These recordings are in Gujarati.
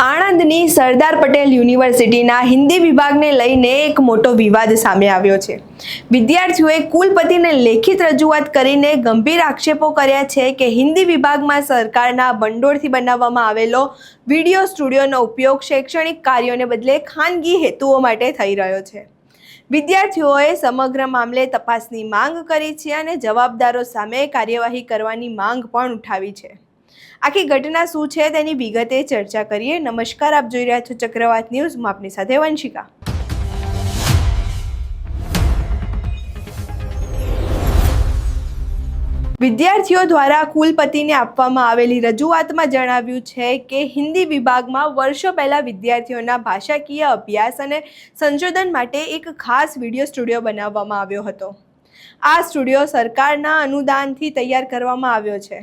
આણંદની સરદાર પટેલ યુનિવર્સિટીના હિન્દી વિભાગને લઈને એક મોટો વિવાદ સામે આવ્યો છે। વિદ્યાર્થીઓએ કુલપતિને લેખિત રજૂઆત કરીને ગંભીર આક્ષેપો કર્યા છે કે હિન્દી વિભાગમાં સરકારના ભંડોળથી બનાવવામાં આવેલો વિડીયો સ્ટુડિયોનો ઉપયોગ શૈક્ષણિક કાર્યોને બદલે ખાનગી હેતુઓ માટે થઈ રહ્યો છે। વિદ્યાર્થીઓએ સમગ્ર મામલે તપાસની માંગ કરી છે અને જવાબદારો સામે કાર્યવાહી કરવાની માંગ પણ ઉઠાવી છે। આખી ઘટના શું છે તેની વિગતે ચર્ચા કરીએ। નમસ્કાર, આપ જોઈ રહ્યા છો ચક્રવાત ન્યૂઝ। હું આપની સાથે વંશિકા। વિદ્યાર્થીઓ દ્વારા કુલપતિને આપવામાં આવેલી રજૂઆતમાં જણાવ્યું છે કે હિન્દી વિભાગમાં વર્ષો પહેલા વિદ્યાર્થીઓના ભાષાકીય અભ્યાસ અને સંશોધન માટે એક ખાસ વિડીયો સ્ટુડિયો બનાવવામાં આવ્યો હતો। આ સ્ટુડિયો સરકારના અનુદાનથી તૈયાર કરવામાં આવ્યો છે।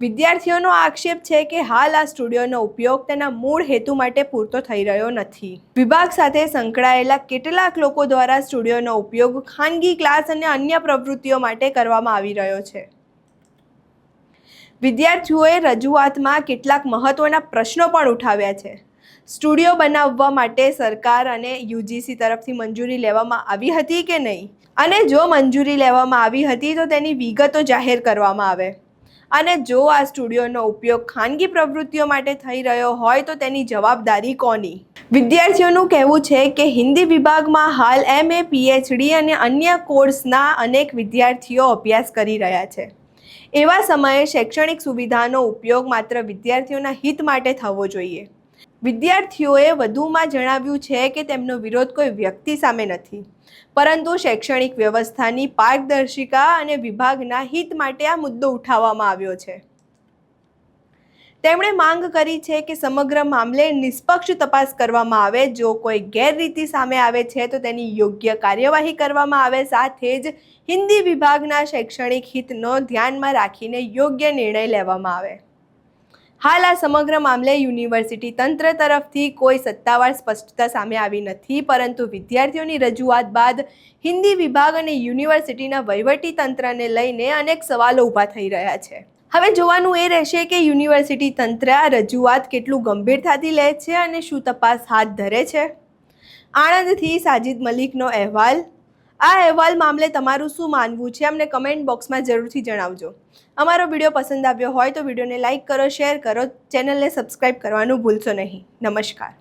વિદ્યાર્થીઓનો આક્ષેપ છે કે હાલ આ સ્ટુડિયોનો ઉપયોગ તેના મૂળ હેતુ માટે પૂરતો થઈ રહ્યો નથી। વિભાગ સાથે સંકળાયેલા કેટલાક લોકો દ્વારા સ્ટુડિયોનો ઉપયોગ ખાનગી ક્લાસ અને અન્ય પ્રવૃત્તિઓ માટે કરવામાં આવી રહ્યો છે। વિદ્યાર્થીઓએ રજૂઆતમાં કેટલાક મહત્વના પ્રશ્નો પણ ઉઠાવ્યા છે। સ્ટુડિયો બનાવવા માટે સરકાર અને યુજીસી તરફથી મંજૂરી લેવામાં આવી હતી કે નહીં, અને જો મંજૂરી લેવામાં આવી હતી તો તેની વિગતો જાહેર કરવામાં આવે, અને જો આ સ્ટુડિયોનો ઉપયોગ ખાનગી પ્રવૃત્તિઓ માટે થઈ રહ્યો હોય તો તેની જવાબદારી કોની? વિદ્યાર્થીઓનું કહેવું છે કે હિન્દી વિભાગમાં હાલ MA, PhD અને અન્ય કોર્સના અનેક વિદ્યાર્થીઓ અભ્યાસ કરી રહ્યા છે। એવા સમયે શૈક્ષણિક સુવિધાનો ઉપયોગ માત્ર વિદ્યાર્થીઓના હિત માટે થવો જોઈએ। વિદ્યાર્થીઓએ વધુમાં જણાવ્યું છે કે તેમનો વિરોધ કોઈ વ્યક્તિ સામે નથી, પરંતુ શૈક્ષણિક વ્યવસ્થાની પારદર્શિતા અને વિભાગના હિત માટે આ મુદ્દો ઉઠાવવામાં આવ્યો છે। તેમણે માંગ કરી છે કે સમગ્ર મામલે નિષ્પક્ષ તપાસ કરવામાં આવે। જો કોઈ ગેરરીતિ સામે આવે છે તો તેની યોગ્ય કાર્યવાહી કરવામાં આવે, સાથે જ હિન્દી વિભાગના શૈક્ષણિક હિતનો ધ્યાનમાં રાખીને યોગ્ય નિર્ણય લેવામાં આવે। હાલ આ સમગ્ર મામલે યુનિવર્સિટી તંત્ર તરફથી કોઈ સત્તાવાર સ્પષ્ટતા સામે આવી નથી, પરંતુ વિદ્યાર્થીઓની રજૂઆત બાદ હિન્દી વિભાગ અને યુનિવર્સિટીના વહીવટી તંત્રને લઈને અનેક સવાલો ઊભા થઈ રહ્યા છે। હવે જોવાનું એ રહેશે કે યુનિવર્સિટી તંત્ર આ રજૂઆત કેટલું ગંભીરતાથી લે છે અને શું તપાસ હાથ ધરે છે। આણંદથી સાજિદ મલિકનો અહેવાલ। આ અહેવાલ મામલે તમારું શું માનવું છે અમને કમેન્ટ બોક્સમાં જરૂરથી જણાવજો। અમારો વિડીયો પસંદ આવ્યો હોય તો વિડીયોને લાઇક કરો, શેર કરો, ચેનલને સબસ્ક્રાઇબ કરવાનું ભૂલશો નહીં। નમસ્કાર।